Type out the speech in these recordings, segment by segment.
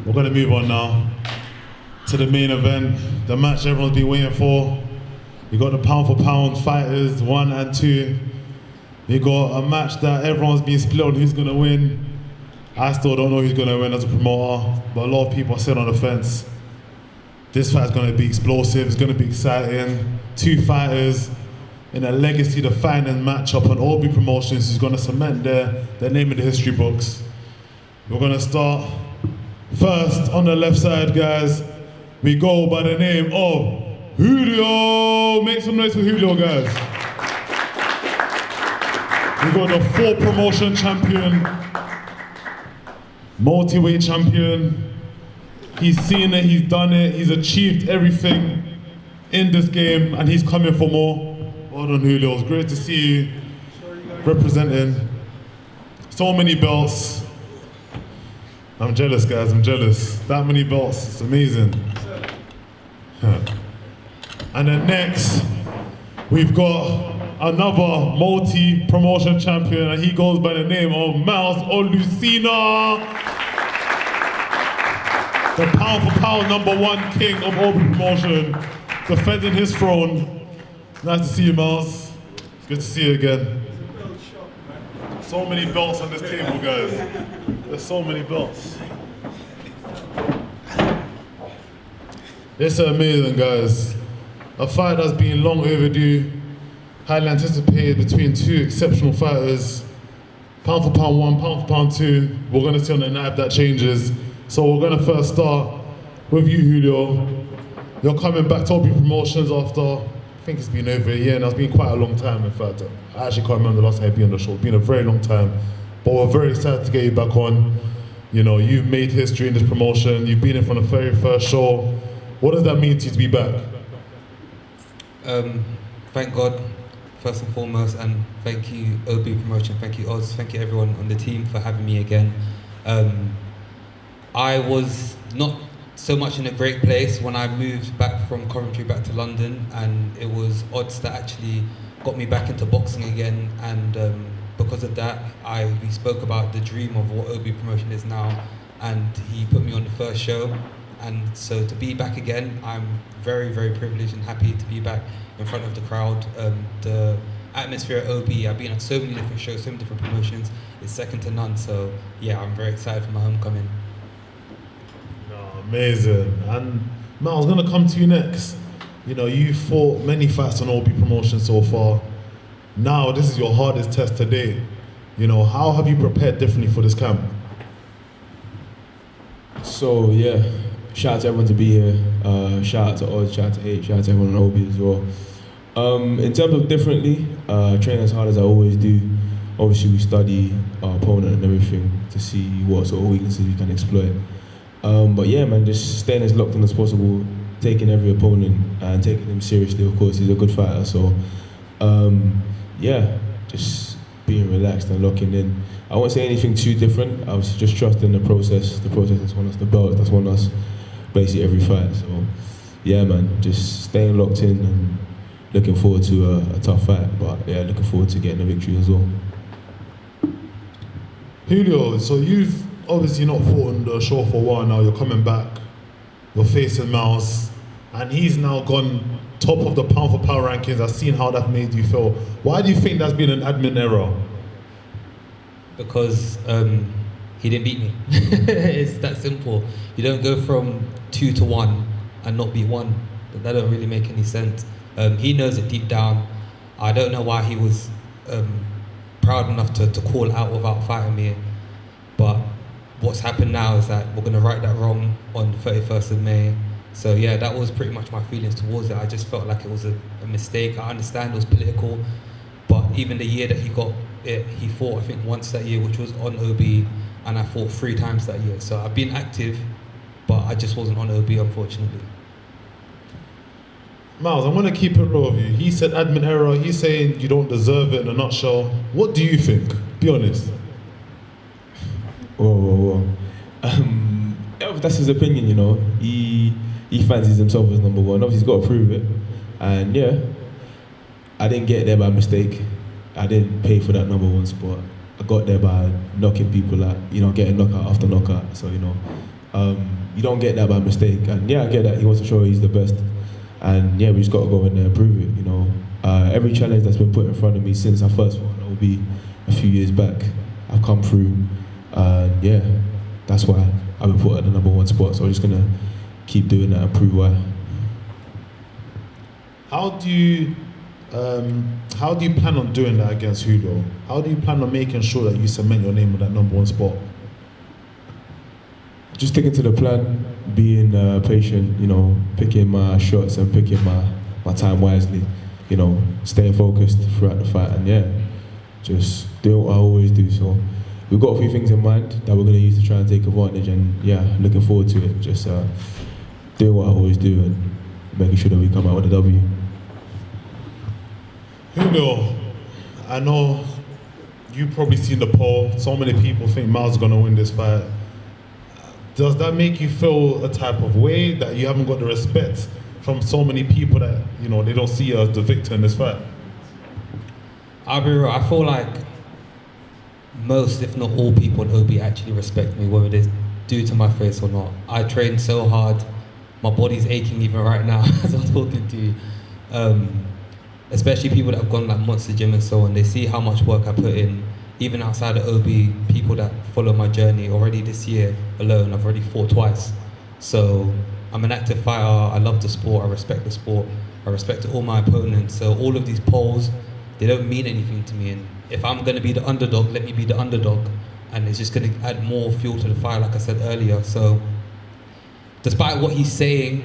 We're going to move on now to the main event, the match everyone's been waiting for. We got the pound for pound fighters 1 and 2. We got a match that everyone's been split on who's going to win. I still don't know who's going to win as a promoter, but a lot of people are sitting on the fence. This fight's going to be explosive, it's going to be exciting. 2 fighters in a legacy-defining matchup on Obi Promotions who's going to cement their name in the history books. We're going to start first on the left side, guys. We go by the name of Julio. Make some noise for Julio, guys. We got the 4 promotion champion, multi-weight champion. He's seen it, he's done it, he's achieved everything in this game, and he's coming for more. Well done, Julio. It's great to see you representing so many belts. I'm jealous, guys, I'm jealous. That many belts, it's amazing. And then next, we've got another multi-promotion champion, and he goes by the name of Miles Olusina, the pound for pound #1 king of Obi Promotion, defending his throne. Nice to see you, Miles. Good to see you again. So many belts on this table, guys. There's so many belts. It's amazing, guys. A fight that's been long overdue, highly anticipated between 2 exceptional fighters. Pound for pound 1, pound for pound 2. We're going to see on the night if that changes. So we're going to first start with you, Julio. You're coming back to Obi Promotions after, I think it's been over a year, and it's been quite a long time, in fact. I actually can't remember the last time I've been on the show. It's been a very long time. But we're very excited to get you back on. You know, you've made history in this promotion. You've been in from the very first show. What does that mean to you to be back? Thank God, first and foremost, and thank you, OB Promotion, thank you, Oz, thank you everyone on the team for having me again. I was not so much in a great place when I moved back from Coventry back to London, and it was Odds that actually got me back into boxing again, and because of that, we spoke about the dream of what OB Promotion is now, and he put me on the first show. And so to be back again, I'm very, very privileged and happy to be back in front of the crowd. The atmosphere at OB, I've been at so many different shows, so many different promotions, it's second to none. So yeah, I'm very excited for my homecoming. Oh, amazing. And Matt, I was gonna come to you next. You know, you fought many fights on OB Promotion so far. Now, this is your hardest test to date. You know, how have you prepared differently for this camp? So yeah, shout out to everyone to be here. Shout out to Oz, shout out to H, shout out to everyone on OB as well. In terms of differently, train as hard as I always do. Obviously we study our opponent and everything to see what sort of weaknesses we can exploit. But yeah man, just staying as locked in as possible, taking every opponent and taking him seriously. Of course, he's a good fighter, so yeah, just being relaxed and locking in. I won't say anything too different. Obviously, just trusting the process that's won us the belt, that's won us basically every fight. So yeah, man, just staying locked in and looking forward to a tough fight. But yeah, looking forward to getting a victory as well. Julio, so you've obviously not fought on the show for a while now. You're coming back. You're facing Miles, and he's now gone top of the pound for pound rankings. I've seen how that made you feel. Why do you think that's been an admin error? Because he didn't beat me. It's that simple. You don't go from 2 to 1 and not beat 1. That don't really make any sense. He knows it deep down. I don't know why he was proud enough to call out without fighting me. But what's happened now is that we're going to right that wrong on the 31st of May. So yeah, that was pretty much my feelings towards it. I just felt like it was a mistake. I understand it was political, but even the year that he got it, he fought I think once that year, which was on OB, and I fought 3 times that year. So I've been active, but I just wasn't on OB, unfortunately. Miles, I'm going to keep it real with you. He said admin error. He's saying you don't deserve it in a nutshell. What do you think? Be honest. Whoa. That's his opinion, you know. He fancies himself as number 1. Obviously, he's got to prove it. And yeah, I didn't get there by mistake. I didn't pay for that #1 spot. I got there by knocking people out, you know, getting knockout after knockout. So, you know, You don't get that by mistake. And yeah, I get that he wants to show he's the best. And yeah, we just got to go in there and prove it. You know, every challenge that's been put in front of me since I first fought, that will be a few years back. I've come through. Yeah, that's why I've been put at the #1 spot. So I'm just gonna keep doing that and prove why. How do you plan on doing that against Julio? How do you plan on making sure that you cement your name on that #1 spot? Just sticking to the plan, being patient, you know, picking my shots and picking my time wisely, you know, staying focused throughout the fight, and yeah, just doing what I always do. So we've got a few things in mind that we're going to use to try and take advantage, and yeah, looking forward to it. Just doing what I always do and making sure that we come out with a W. Julio, I know you've probably seen the poll. So many people think Miles is going to win this fight. Does that make you feel a type of way that you haven't got the respect from so many people that, you know, they don't see you as the victor in this fight? I'll be real, I feel like most, if not all people in OB actually respect me, whether it's due to my face or not. I train so hard, my body's aching even right now as I'm talking to you. Especially people that have gone like Monster Gym and so on, they see how much work I put in. Even outside of OB, people that follow my journey already this year alone, I've already fought twice. So I'm an active fighter, I love the sport, I respect the sport, I respect all my opponents. So all of these polls, they don't mean anything to me. And if I'm gonna be the underdog, let me be the underdog. And it's just gonna add more fuel to the fire, like I said earlier. So despite what he's saying,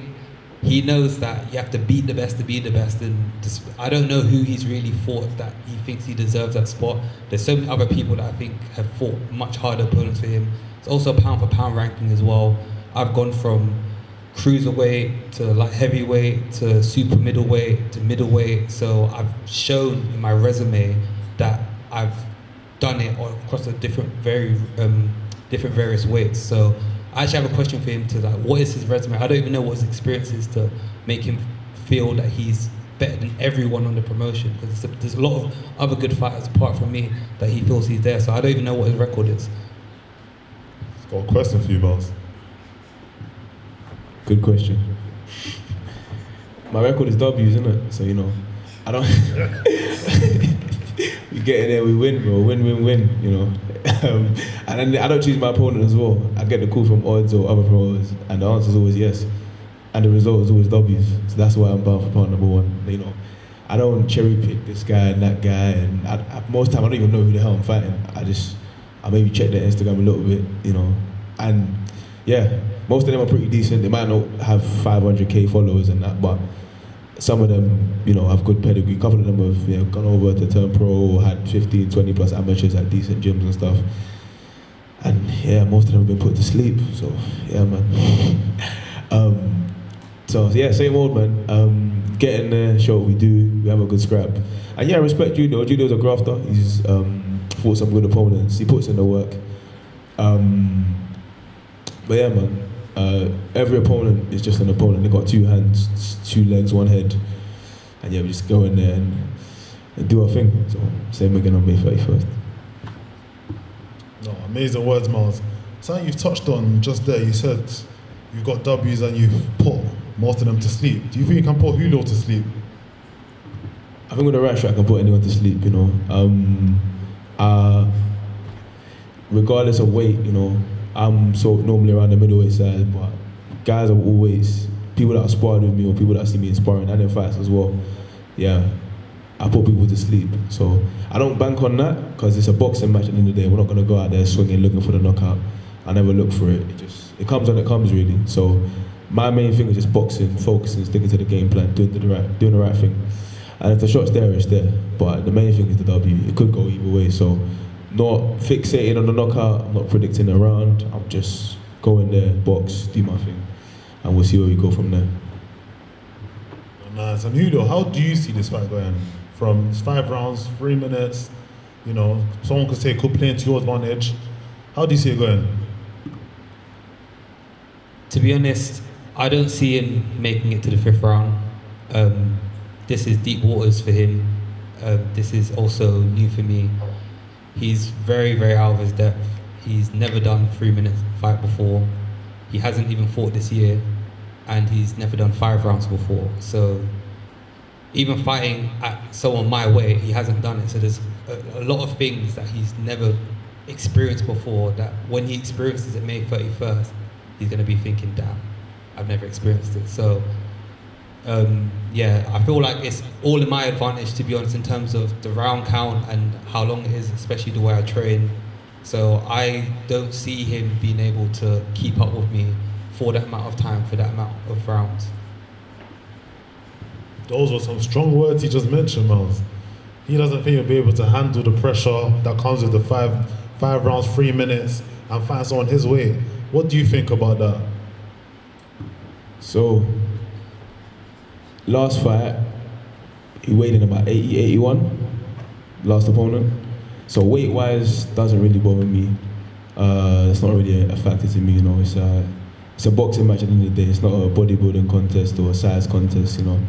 he knows that you have to beat the best to be the best, and I don't know who he's really fought that he thinks he deserves that spot. There's so many other people that I think have fought much harder opponents for him. It's also pound for pound ranking as well. I've gone from cruiserweight to light heavyweight to super middleweight to middleweight. So I've shown in my resume that I've done it across a different various weights. So I actually have a question for him to like, what is his resume? I don't even know what his experience is to make him feel that he's better than everyone on the promotion, because there's a lot of other good fighters apart from me that he feels he's there. So I don't even know what his record is. Got a question for you, boss. Good question. My record is W's, isn't it? So, you know, I don't... we get in there, we win, bro. Win, win, win, you know. And then I don't choose my opponent as well. I get the call from odds or other promoters, and the answer is always yes. And the result is always W's. So that's why I'm bound for pound #1. You know, I don't cherry pick this guy and that guy, and most time I don't even know who the hell I'm fighting. I maybe check their Instagram a little bit, you know. And yeah, most of them are pretty decent. They might not have 500k followers and that, but some of them, you know, have good pedigree. A couple of them have, you know, gone over to turn pro or had 15, 20 plus amateurs at decent gyms and stuff. And yeah, most of them have been put to sleep. So yeah, man. So yeah, same old, man. Get in there, show what we do. We have a good scrap. And yeah, I respect Julio. Julio's a grafter. He's fought some good opponents. He puts in the work. But yeah, man. Every opponent is just an opponent. They've got 2 hands, 2 legs, 1 head. And yeah, we just go in there and do our thing. So same again on May 31st. No, amazing words, Miles. Something you've touched on just there, you said you've got W's and you've put most of them to sleep. Do you think you can put Julio to sleep? I think with the right shot I can put anyone to sleep, you know. Regardless of weight, you know, I'm normally around the middleweight side, but guys are always people that are sparring with me or people that see me in sparring and in fights as well. Yeah, I put people to sleep. So I don't bank on that because it's a boxing match at the end of the day. We're not gonna go out there swinging, looking for the knockout. I never look for it. It comes when it comes, really. So my main thing is just boxing, focusing, sticking to the game plan, doing the right thing. And if the shot's there, it's there. But the main thing is the W. It could go either way. So not fixating on the knockout, I'm not predicting a round. I'm just going there, box, do my thing, and we'll see where we go from there. Nice. And Julio, how do you see this fight going? From 5 rounds, 3 minutes, you know, someone could say could play into your advantage. How do you see it going? To be honest, I don't see him making it to the 5th round. This is deep waters for him. This is also new for me. He's very, very out of his depth. He's never done 3 minutes fight before. he hasn't even fought this year, and he's never done 5 rounds before. So even fighting at someone my weight, he hasn't done it. So there's a lot of things that he's never experienced before, that when he experiences it May 31st, he's going to be thinking, damn, I've never experienced it. So I feel like it's all in my advantage, to be honest, in terms of the round count and how long it is, especially the way I train. So I don't see him being able to keep up with me for that amount of time, for that amount of rounds. Those were some strong words he just mentioned, Miles. He doesn't think he'll be able to handle the pressure that comes with the five rounds, 3 minutes, and find someone his weight. What do you think about that? So, last fight, he weighed in about 80, 81, last opponent. So weight-wise, doesn't really bother me. It's not really a factor to me, you know. It's a boxing match at the end of the day. It's not a bodybuilding contest or a size contest, you know.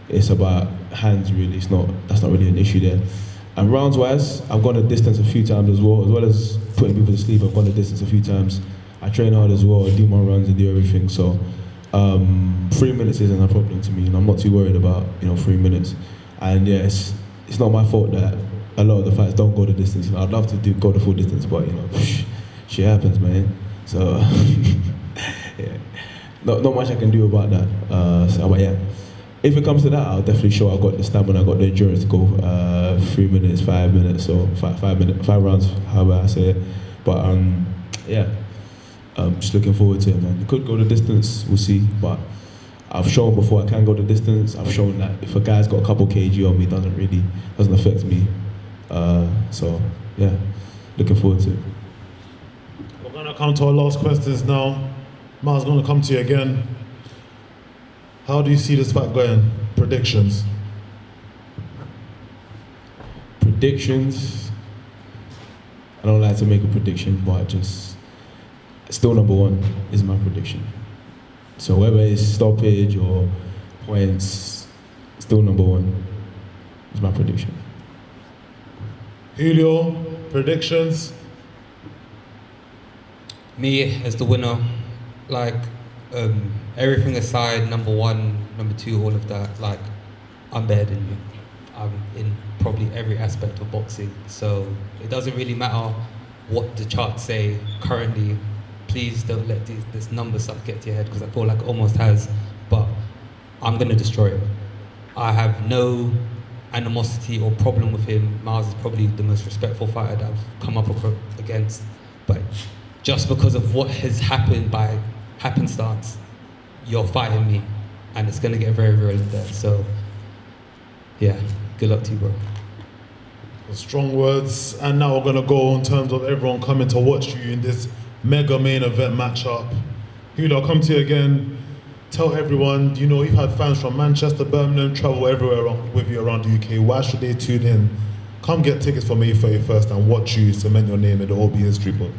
It's about hands, really. That's not really an issue there. And rounds-wise, I've gone the distance a few times as well as putting people to sleep. I've gone the distance a few times. I train hard as well. I do my runs and do everything. So 3 minutes isn't a problem to me, and I'm not too worried about 3 minutes. And yeah, it's not my fault that a lot of the fights don't go the distance. You know, I'd love to go the full distance, but shit happens, man. So yeah, not much I can do about that. But yeah, if it comes to that, I'll definitely show I've got the stamina, I've got the endurance to go 3 minutes, 5 minutes, or 5 rounds, however I say it. But yeah, just looking forward to it, man. It could go the distance, we'll see. But I've shown before I can go the distance. I've shown that if a guy's got a couple kg on me, it doesn't affect me. So yeah, looking forward to it. We're gonna come to our last questions now. Miles, gonna come to you again. How do you see this fight going? Predictions? Predictions? I don't like to make a prediction, but still number 1 is my prediction. So whether it's stoppage or points, still number 1 is my prediction. Julio, predictions? Me as the winner, like everything aside, number 1, number 2, all of that, like I'm better than you. I'm in probably every aspect of boxing, so it doesn't really matter what the charts say currently. Please don't let this number stuff get to your head, because I feel like it almost has, but I'm gonna destroy him. I have no animosity or problem with him. Miles is probably the most respectful fighter that I've come up against, but just because of what has happened by happenstance, you're fighting me, and it's gonna get very real in there. So yeah, good luck to you, bro. Strong words. And now we're gonna go in terms of everyone coming to watch you in this mega main event matchup. Julio, I'll come to you again. Tell everyone, you've had fans from Manchester, Birmingham, travel everywhere with you around the UK. Why should they tune in? Come get tickets for May 31st and watch you cement your name in the OB history book.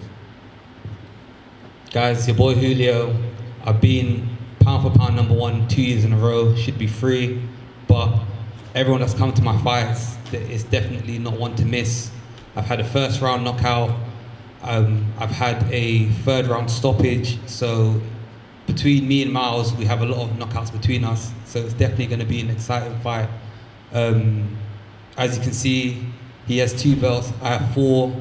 Guys, your boy Julio. I've been pound for pound number 1 2 years in a row. Should be free, but everyone that's come to my fights, it's definitely not one to miss. I've had a first round knockout. I've had a 3rd round stoppage. So between me and Miles, we have a lot of knockouts between us. So it's definitely going to be an exciting fight. As you can see, he has 2 belts. I have 4.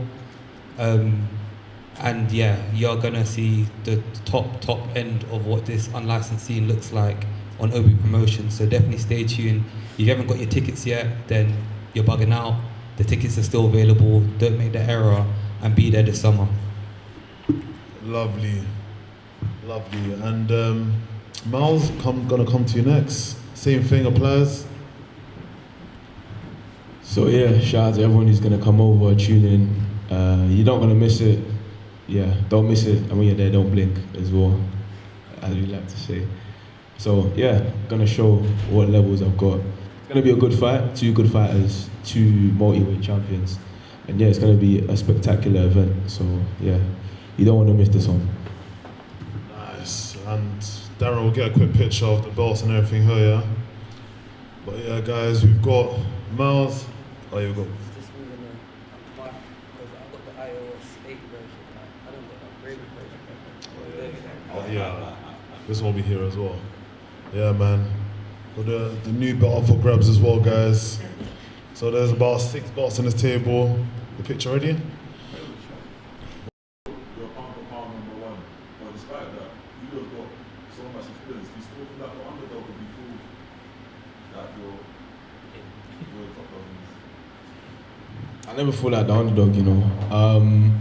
And yeah, you're gonna see the top end of what this unlicensed scene looks like on Obi Promotions. So definitely stay tuned. If you haven't got your tickets yet, then you're bugging out. The tickets are still available. Don't make the error and be there this summer. Lovely. And Miles, gonna come to you next. Same thing applies. So yeah, shout out to everyone who's gonna come over, tune in. You're not gonna miss it. Yeah, don't miss it, and when you're there, don't blink as well, as we like to say. So yeah, gonna show what levels I've got. It's gonna be a good fight, 2 good fighters, 2 multi-weight champions, and yeah, it's gonna be a spectacular event. So yeah, you don't want to miss this one. Nice. And Darren will get a quick picture of the belts and everything here, yeah? But yeah, guys, we've got Miles. Oh, you go. iOS 8 version. I don't get upgraded version. Oh, yeah. This will be here as well. Yeah, man. Got the new belt up for grabs as well, guys. So there's about 6 belts on this table. The picture ready? You're pound for pound #1, but despite that, Julio's got so much experience. You still feel like the underdog would be cool. That you're the top dog in this. I never feel like the underdog, you know.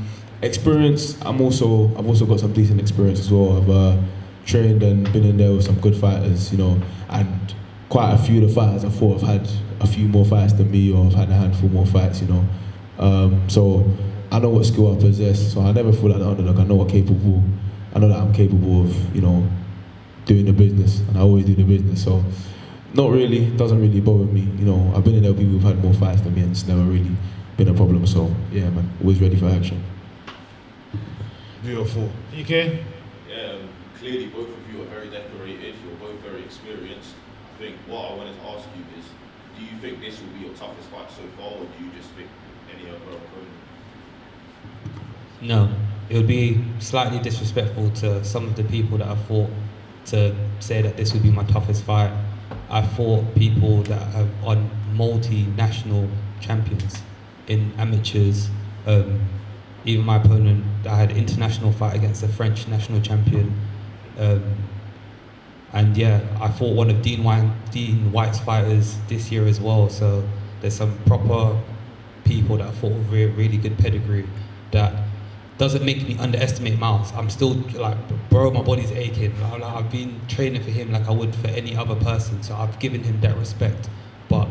Experience. I've also got some decent experience as well. I've trained and been in there with some good fighters, you know, and quite a few of the fighters I thought have had a few more fights than me, or have had a handful more fights, you know. So I know what skill I possess, so I never feel like the underdog. I know that I'm capable of, you know, doing the business, and I always do the business. So not really, doesn't really bother me. You know, I've been in there with people who've had more fights than me, and it's never really been a problem. So yeah, man, always ready for action. Beautiful. PK? Yeah, clearly both of you are very decorated, you're both very experienced. I think what I wanted to ask you is, do you think this will be your toughest fight so far, or do you just think any other opponent? No, it would be slightly disrespectful to some of the people that I fought to say that this would be my toughest fight. I fought people that are on multinational champions in amateurs. Even my opponent, I had an international fight against a French national champion. And yeah, I fought one of Dean White's fighters this year as well. So there's some proper people that I fought with really good pedigree. That doesn't make me underestimate Miles. I'm still like, bro, my body's aching. I've been training for him like I would for any other person. So I've given him that respect. But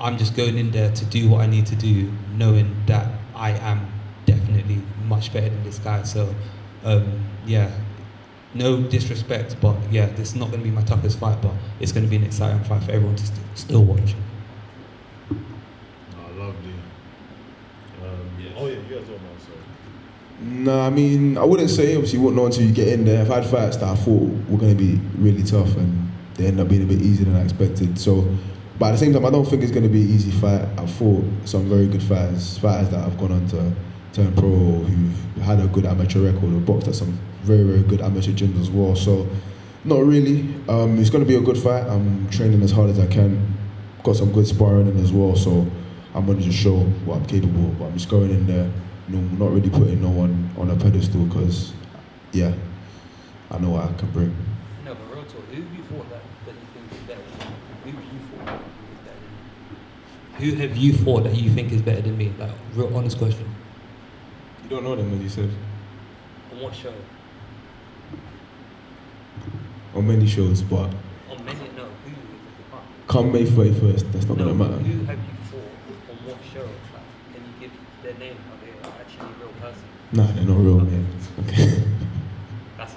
I'm just going in there to do what I need to do, knowing that I am definitely much better than this guy. So yeah, no disrespect, but yeah, this is not going to be my toughest fight, but it's going to be an exciting fight for everyone to still watch. Oh, lovely. Yes. Oh yeah, you guys don't mind, sorry. No, I mean, I wouldn't say, obviously you wouldn't know until you get in there. I've had fights that I thought were going to be really tough, and they end up being a bit easier than I expected. So, but at the same time, I don't think it's going to be an easy fight. I've fought some very good fighters that have gone on to turn pro, who've had a good amateur record, or boxed at some very good amateur gyms as well. So, not really. It's going to be a good fight. I'm training as hard as I can. Got some good sparring in as well, so I'm going to just show what I'm capable of. But I'm just going in there, you know, not really putting no one on a pedestal, because, yeah, I know what I can bring. No, but real talk, who have you fought that you think is better than me? Who have you fought that you think is better than me? Like, real honest question. You don't know them, as you said. On what show? On many shows, but On many, no, who? come May 31st, that's not No, going to matter. who have you fought? On what show? Like, can you give their name? Are they actually a real person? Nah, they're not real, man. Okay. That's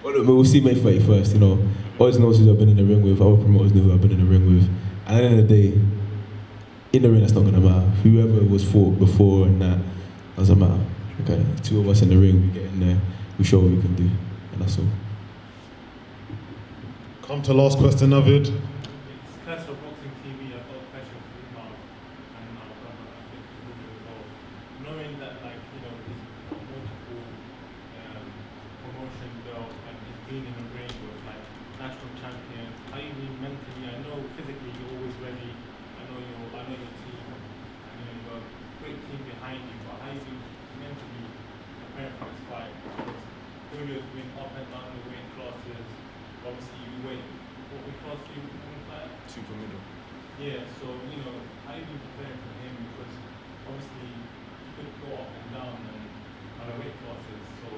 Well, look, we'll see May 31st, you know. Oz knows who I've been in the ring with, other promoters know who I've been in the ring with. And at the end of the day, in the ring, that's not going to matter. Whoever was fought before and that, doesn't matter. Okay, 2 of us in the ring, we get in there, we show what we can do, and that's all. Come to last question, Navid. It's Clash of Boxing TV. I've got a question for you now, and I've got a bit to Julio as well. Knowing that, like, you know, he's got multiple promotion belts and he's been in the ring with like national champions, how you been mentally? I know physically you're always ready. I know your team, and you know you've got a great team behind you. But how you been mentally preparing for this fight? Because Julio's been up and down the weight classes. Obviously, you weigh what we class you in fight? Super middle. Yeah, so you know, how you been preparing for him? Because obviously he could go up and down and on the weight classes. So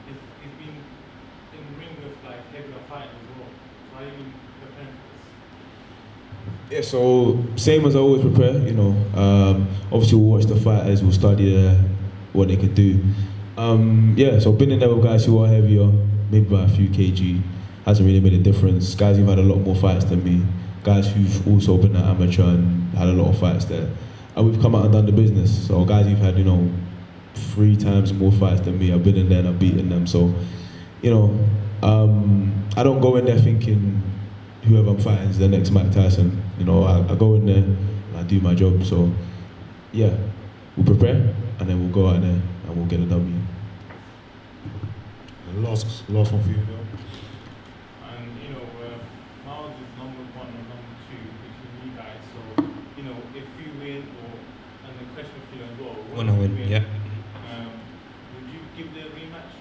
he's been in the ring with like heavier fighters as well. So how you been preparing for this? Yeah, so same as I always prepare, you know. Obviously we'll watch the fighters, we'll study what they can do. Yeah, so been in there with guys who are heavier, maybe by a few kg, hasn't really made a difference. Guys who've had a lot more fights than me, guys who've also been an amateur and had a lot of fights there. And we've come out and done the business. So guys who've had, you know, 3 times more fights than me, I've been in there and I've beaten them. So, you know, I don't go in there thinking whoever I'm fighting is the next Mike Tyson. You know, I go in there and I do my job. So, yeah, we'll prepare and then we'll go out there and we'll get a W. Last one for you, Julio. And Miles is number one or number two between you guys. So if you win, and the question for you as well, Wanna win, yeah. Would you give the rematch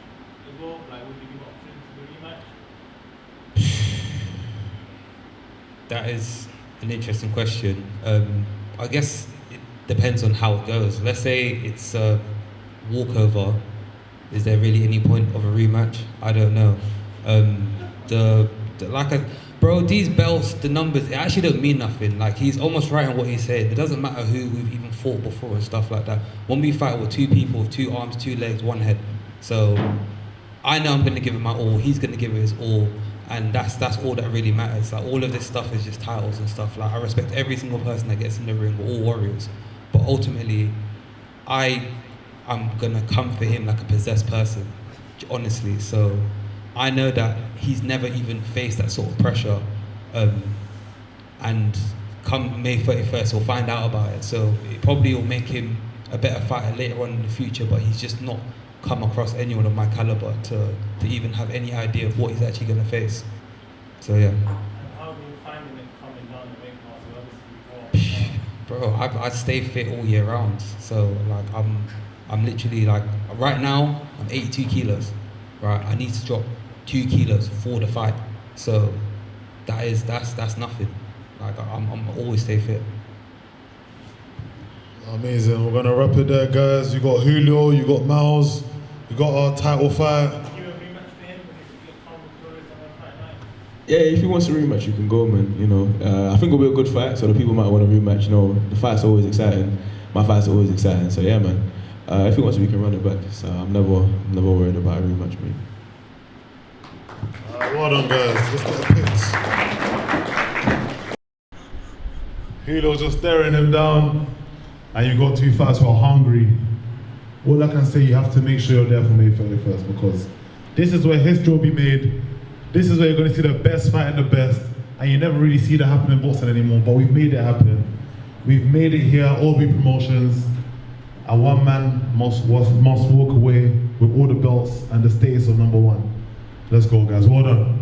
as well? Like, would you give options for the rematch? That is an interesting question. I guess it depends on how it goes. Let's say it's a walkover. Is there really any point of a rematch? I don't know. Bro, these belts, the numbers, it actually don't mean nothing. Like, he's almost right on what he's saying. It doesn't matter who we've even fought before and stuff like that. When we fight with two people, with 2 arms, 2 legs, 1 head. So I know I'm gonna give it my all. He's gonna give it his all. And that's all that really matters. Like, all of this stuff is just titles and stuff. Like, I respect every single person that gets in the ring. We're all warriors. But ultimately, I'm gonna come for him like a possessed person, honestly. So I know that he's never even faced that sort of pressure. And come May 31st, he'll find out about it. So it probably will make him a better fighter later on in the future, but he's just not come across anyone of my caliber to even have any idea of what he's actually going to face. So yeah. And how do you find it coming down the weight class? Obviously, Bro, I stay fit all year round. So like I'm literally like, right now I'm 82 kilos. Right, I need to drop 2 kilos for the fight. So that's nothing. Like I'm always stay fit. Amazing. We're gonna wrap it there, guys. You got Julio, you got Miles, you got our title fight. Give a rematch to him if you get calm with Torres on fight night. Yeah, if he wants a rematch, you can go, man. I think it'll be a good fight, so the people might want a rematch. The fight's always exciting. My fight's always exciting. So yeah, man. If he wants, we can run it back. So I'm never worried about a rematch, mate. Well done, guys. Let's get the picks. Julio just staring him down, and you got 2 fights who are hungry. All I can say, you have to make sure you're there for May 31st, because this is where history will be made. This is where you're going to see the best fight and the best, and you never really see that happen in boxing anymore, but we've made it happen. We've made it here, all the promotions, and one man must walk away with all the belts and the status of #1. Let's go, guys. Well done.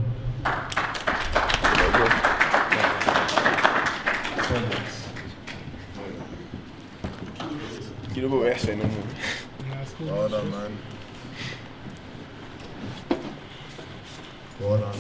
Well done, man. Well done.